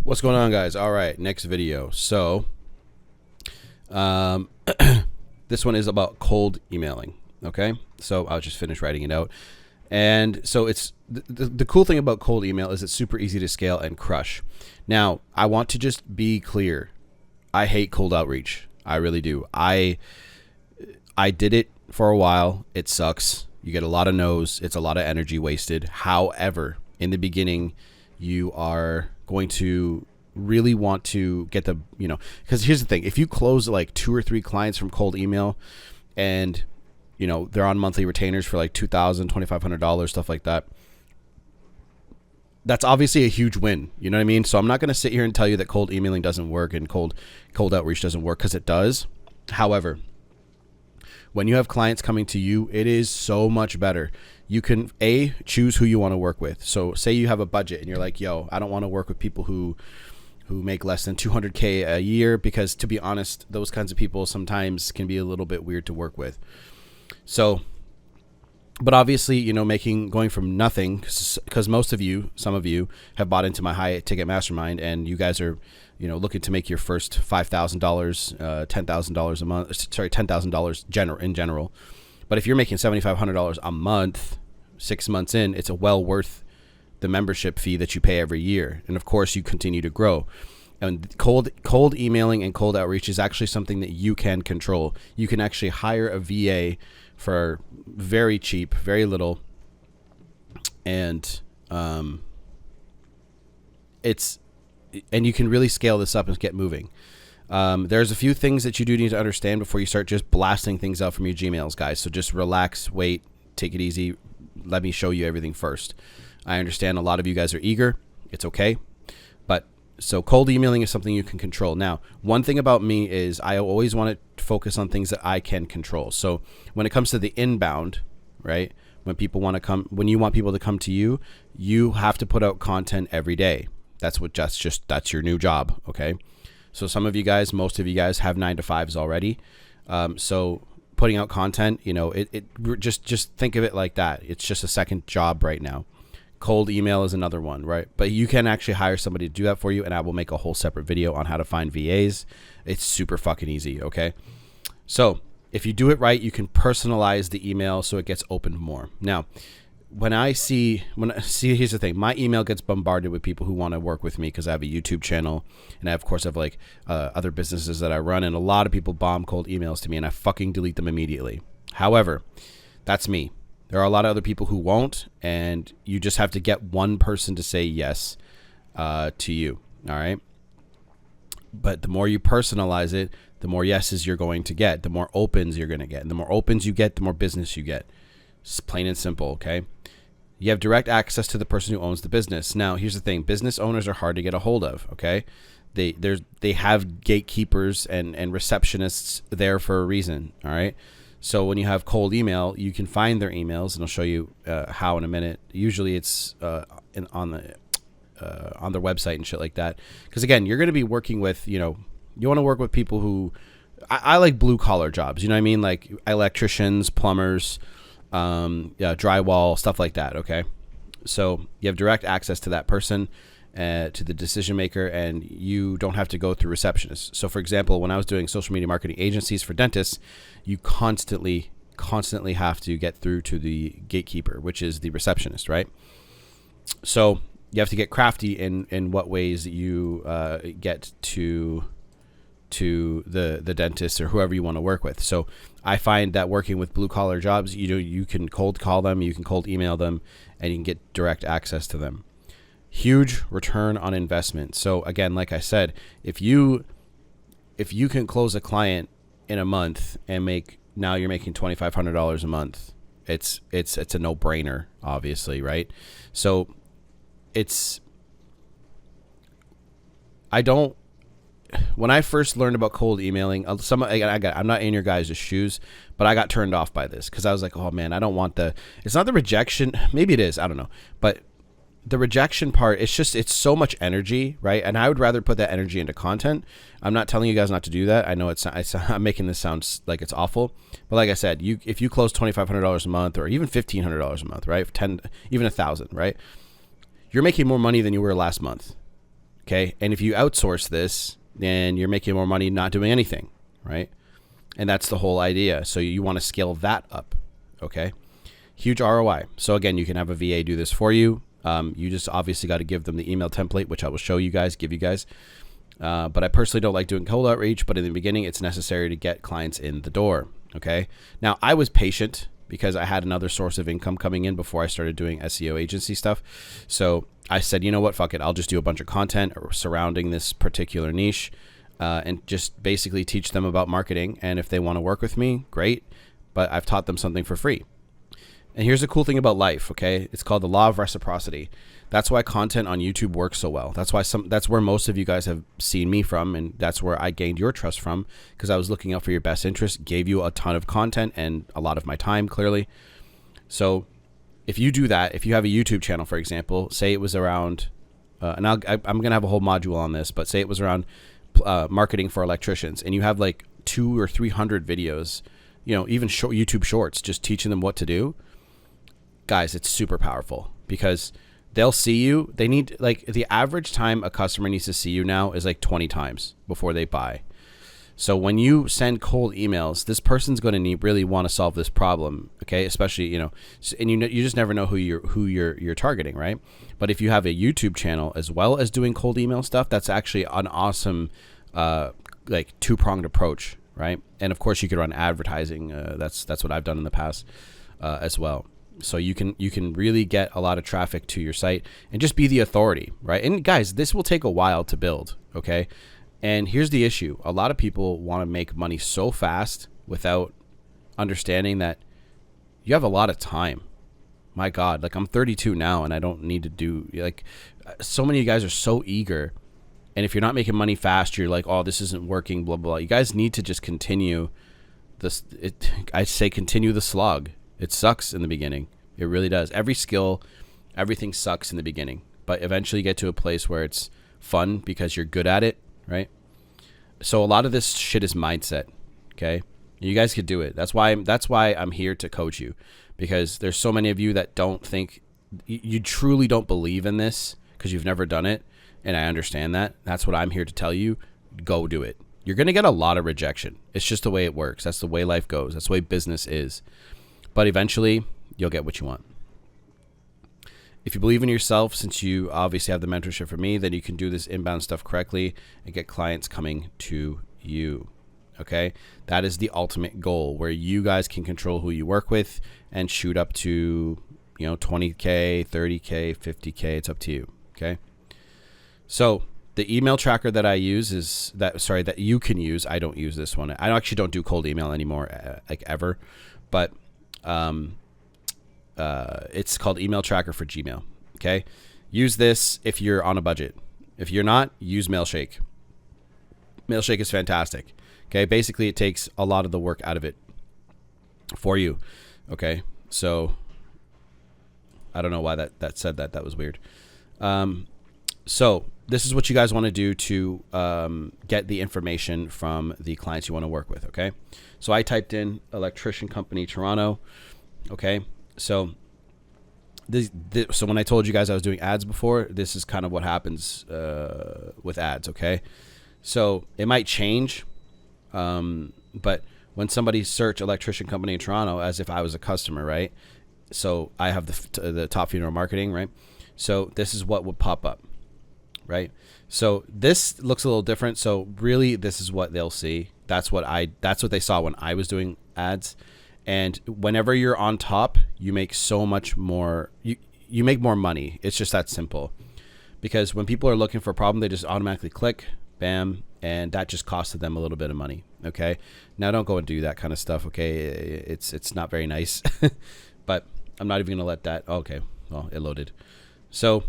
What's going on, guys? All right, next video. So um, this one is about cold emailing. Okay, so I'll just finish writing it out. And so it's the cool thing about cold email is it's super easy to scale and crush. Now, I want to just be clear. I hate cold outreach. I really do. I did it for a while. It sucks. You get a lot of no's. It's a lot of energy wasted. However, in the beginning, you are going to really want to get the, because here's the thing. If you close like 2 or 3 clients from cold email and, they're on monthly retainers for like $2,000, $2,500, stuff like that, that's obviously a huge win. You know what I mean? So I'm not going to sit here and tell you that cold emailing doesn't work and cold outreach doesn't work, because it does. However, when you have clients coming to you, it is so much better. You can choose who you want to work with. So say you have a budget and you're like, yo, I don't want to work with people who make less than $200K a year, because to be honest, those kinds of people sometimes can be a little bit weird to work with. So, but obviously, going from nothing, because some of you have bought into my high ticket mastermind, and you guys are, looking to make your first $5,000, $10,000 a month, $10,000 in general. But if you're making $7,500 a month, 6 months in, it's well worth the membership fee that you pay every year. And of course, you continue to grow. And cold emailing and cold outreach is actually something that you can control. You can actually hire a VA for very cheap, very little, and you can really scale this up and get moving. There's a few things that you do need to understand before you start just blasting things out from your Gmails, guys. So just relax, wait, take it easy. Let me show you everything first. I understand a lot of you guys are eager. It's okay. So cold emailing is something you can control. Now, one thing about me is I always want to focus on things that I can control. So when it comes to the inbound, right? When you want people to come to you, you have to put out content every day. That's your new job. Okay. So some of you guys, most of you guys have 9-to-5s already. So putting out content, just think of it like that. It's just a second job right now. Cold email is another one, right? But you can actually hire somebody to do that for you, and I will make a whole separate video on how to find VAs. It's super fucking easy, okay? So if you do it right, you can personalize the email so it gets opened more. Now, here's the thing. My email gets bombarded with people who want to work with me because I have a YouTube channel, and I of course have other businesses that I run, and a lot of people bomb cold emails to me, and I fucking delete them immediately. However, that's me. There are a lot of other people who won't, and you just have to get one person to say yes to you, all right? But the more you personalize it, the more yeses you're going to get, the more opens you're going to get. And the more opens you get, the more business you get. It's plain and simple, okay? You have direct access to the person who owns the business. Now, here's the thing. Business owners are hard to get a hold of, okay? They have gatekeepers and receptionists there for a reason, all right? So when you have cold email, you can find their emails, and I'll show you how in a minute. Usually it's on their website and shit like that. Because again, you're going to be working with, you want to work with people who, I like blue collar jobs. You know what I mean? Like electricians, plumbers, drywall, stuff like that. Okay. So you have direct access to that person, to the decision maker, and you don't have to go through receptionists. So for example, when I was doing social media marketing agencies for dentists, you constantly have to get through to the gatekeeper, which is the receptionist, right? So you have to get crafty in what ways you get to the dentist or whoever you want to work with. So I find that working with blue collar jobs, you can cold call them, you can cold email them, and you can get direct access to them. Huge return on investment. So again, like I said, if you can close a client in a month and now you're making $2,500 a month, it's a no-brainer, obviously, right? So when I first learned about cold emailing, I'm not in your guys' shoes, but I got turned off by this because I was like, oh man, I don't want it's not the rejection. Maybe it is, I don't know, but the rejection part, it's so much energy, right? And I would rather put that energy into content. I'm not telling you guys not to do that. I know I'm making this sound like it's awful, but like I said, if you close $2,500 a month, or even $1,500 a month, right? Even $1,000, right? You're making more money than you were last month. Okay. And if you outsource this, then you're making more money not doing anything, right? And that's the whole idea. So you want to scale that up. Okay. Huge ROI. So again, you can have a VA do this for you. You just obviously got to give them the email template, which I will show you guys, give you guys. But I personally don't like doing cold outreach, but in the beginning, it's necessary to get clients in the door. Okay. Now I was patient because I had another source of income coming in before I started doing SEO agency stuff. So I said, you know what, fuck it. I'll just do a bunch of content surrounding this particular niche, and just basically teach them about marketing. And if they want to work with me, great. But I've taught them something for free. And here's the cool thing about life, okay? It's called the law of reciprocity. That's why content on YouTube works so well. That's where most of you guys have seen me from, and that's where I gained your trust from, because I was looking out for your best interest, gave you a ton of content and a lot of my time, clearly. So if you do that, if you have a YouTube channel, for example, say it was around, and I'm going to have a whole module on this, but say it was around marketing for electricians, and you have like 200 or 300 videos, even YouTube shorts, just teaching them what to do. Guys, it's super powerful because they'll see you. They need, like, the average time a customer needs to see you now is like 20 times before they buy. So when you send cold emails, this person's going to really want to solve this problem. Okay. Especially, and you just never know who you're targeting. Right. But if you have a YouTube channel as well as doing cold email stuff, that's actually an awesome, like, two-pronged approach. Right. And of course you could run advertising. That's what I've done in the past, as well. So you can really get a lot of traffic to your site and just be the authority, right? And guys, this will take a while to build, okay? And here's the issue. A lot of people want to make money so fast without understanding that you have a lot of time. My God, like, I'm 32 now and I don't need to do, like, so many of you guys are so eager. And if you're not making money fast, you're like, oh, this isn't working, blah, blah, blah. You guys need to just continue this. I say continue the slog. It sucks in the beginning. It really does. Every skill, everything sucks in the beginning. But eventually you get to a place where it's fun because you're good at it, right? So a lot of this shit is mindset, okay? You guys could do it. That's why I'm here to coach you, because there's so many of you that don't think, you truly don't believe in this because you've never done it, and I understand that. That's what I'm here to tell you. Go do it. You're going to get a lot of rejection. It's just the way it works. That's the way life goes. That's the way business is. But eventually, you'll get what you want. If you believe in yourself, since you obviously have the mentorship from me, then you can do this inbound stuff correctly and get clients coming to you. Okay? That is the ultimate goal, where you guys can control who you work with and shoot up to, 20K, 30K, 50K. It's up to you. Okay? So the email tracker that I use that you can use. I don't use this one. I actually don't do cold email anymore, like, ever. But it's called Email Tracker for Gmail. Okay. Use this if you're on a budget. If you're not, use Mailshake. Mailshake is fantastic. Okay. Basically, it takes a lot of the work out of it for you. Okay. So I don't know why that said that. That was weird. So this is what you guys want to do to get the information from the clients you want to work with. Okay. So I typed in electrician company, Toronto. Okay. So so when I told you guys I was doing ads before, this is kind of what happens with ads. Okay. So it might change. But when somebody search electrician company in Toronto, as if I was a customer, right? So I have the top funeral marketing, right? So this is what would pop up, right? So this looks a little different. So really, this is what they'll see. That's what they saw when I was doing ads. And whenever you're on top, you make so much more. You make more money. It's just that simple. Because when people are looking for a problem, they just automatically click, bam, and that just costed them a little bit of money. Okay. Now don't go and do that kind of stuff. Okay. It's not very nice, but I'm not even going to let that. Okay. Well, it loaded. So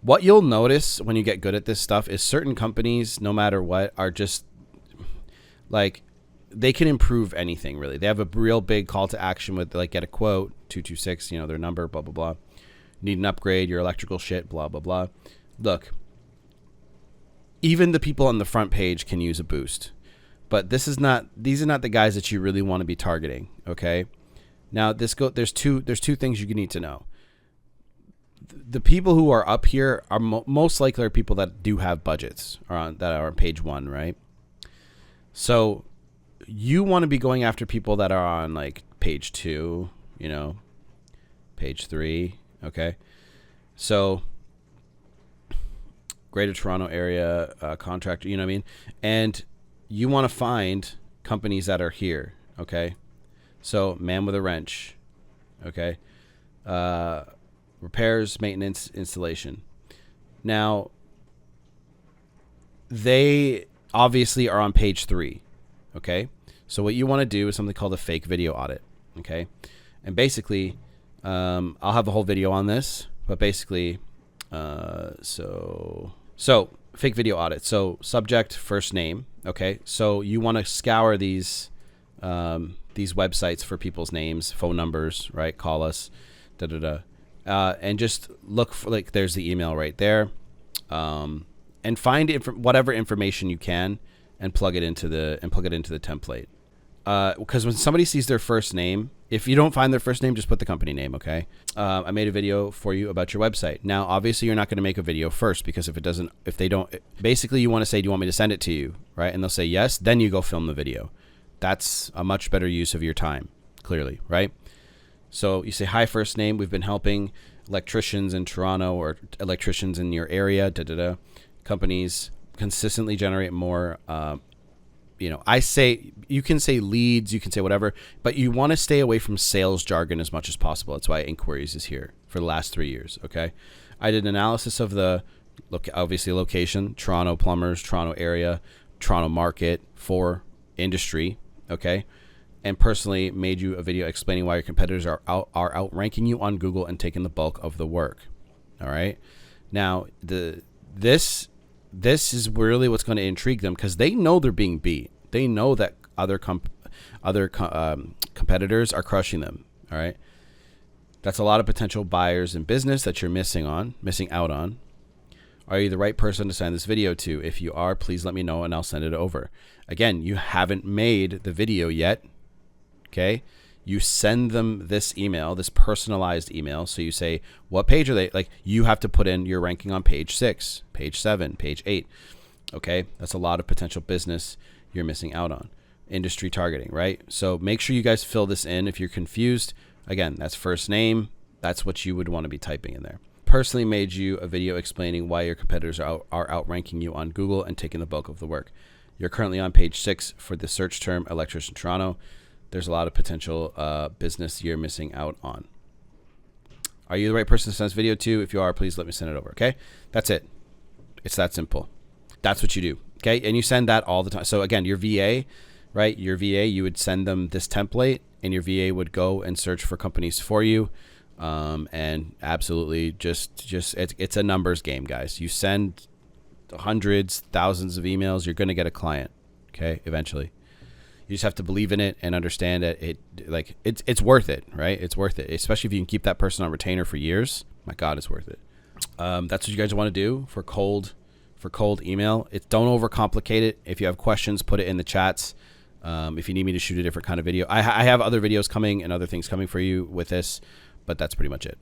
what you'll notice when you get good at this stuff is certain companies, no matter what, are just like, they can improve anything, really. They have a real big call to action with, like, get a quote, 226, their number, blah, blah, blah. Need an upgrade, your electrical shit, blah, blah, blah. Look, even the people on the front page can use a boost. But these are not the guys that you really want to be targeting, okay? Now, there's two things you need to know. the people who are up here are most likely are people that do have budgets that are on page 1, right? So you want to be going after people that are on like page 2, page 3. Okay. So Greater Toronto Area contractor, you know what I mean? And you want to find companies that are here. Okay. So man with a wrench. Okay. Repairs, maintenance, installation. Now, they obviously are on page 3. Okay. So what you want to do is something called a fake video audit. Okay. And basically, I'll have a whole video on this, but basically, so fake video audit. So subject, first name. Okay. So you want to scour these websites for people's names, phone numbers, right? Call us, and just look for, like, there's the email right there, and find whatever information you can and plug it into the template. Because when somebody sees their first name, if you don't find their first name, just put the company name. Okay. I made a video for you about your website. Now, obviously you're not going to make a video first, because basically you want to say, do you want me to send it to you? Right. And they'll say yes. Then you go film the video. That's a much better use of your time, clearly. Right. So you say, hi, first name. We've been helping electricians in Toronto or electricians in your area. Companies consistently generate more, I say, you can say leads, you can say whatever, but you want to stay away from sales jargon as much as possible. That's why inquiries is here for the last 3 years. Okay. I did an analysis of obviously location, Toronto plumbers, Toronto area, Toronto market for industry. Okay. And personally made you a video explaining why your competitors are outranking you on Google and taking the bulk of the work. All right. Now, this is really what's going to intrigue them, because they know they're being beat. They know that other competitors are crushing them. All right. That's a lot of potential buyers in business that you're missing out on. Are you the right person to send this video to? If you are, please let me know and I'll send it over. Again, you haven't made the video yet. Okay. You send them this email, this personalized email. So you say, what page are they? Like, you have to put in your ranking on page 6, page 7, page 8. Okay. That's a lot of potential business you're missing out on. Industry targeting, right? So make sure you guys fill this in. If you're confused, again, that's first name. That's what you would want to be typing in there. Personally made you a video explaining why your competitors are outranking you on Google and taking the bulk of the work. You're currently on page 6 for the search term electrician Toronto. There's a lot of potential business you're missing out on. Are you the right person to send this video to? If you are, please let me send it over. Okay. That's it. It's that simple. That's what you do. Okay. And you send that all the time. So again, your VA, right? Your VA, you would send them this template and your VA would go and search for companies for you. And absolutely just it's a numbers game, guys. You send hundreds, thousands of emails, you're going to get a client. Okay. Eventually. You just have to believe in it and understand that it's worth it, right? It's worth it, especially if you can keep that person on retainer for years. My God, it's worth it. That's what you guys want to do for cold email. Don't overcomplicate it. If you have questions, put it in the chats. If you need me to shoot a different kind of video, I have other videos coming and other things coming for you with this, but that's pretty much it.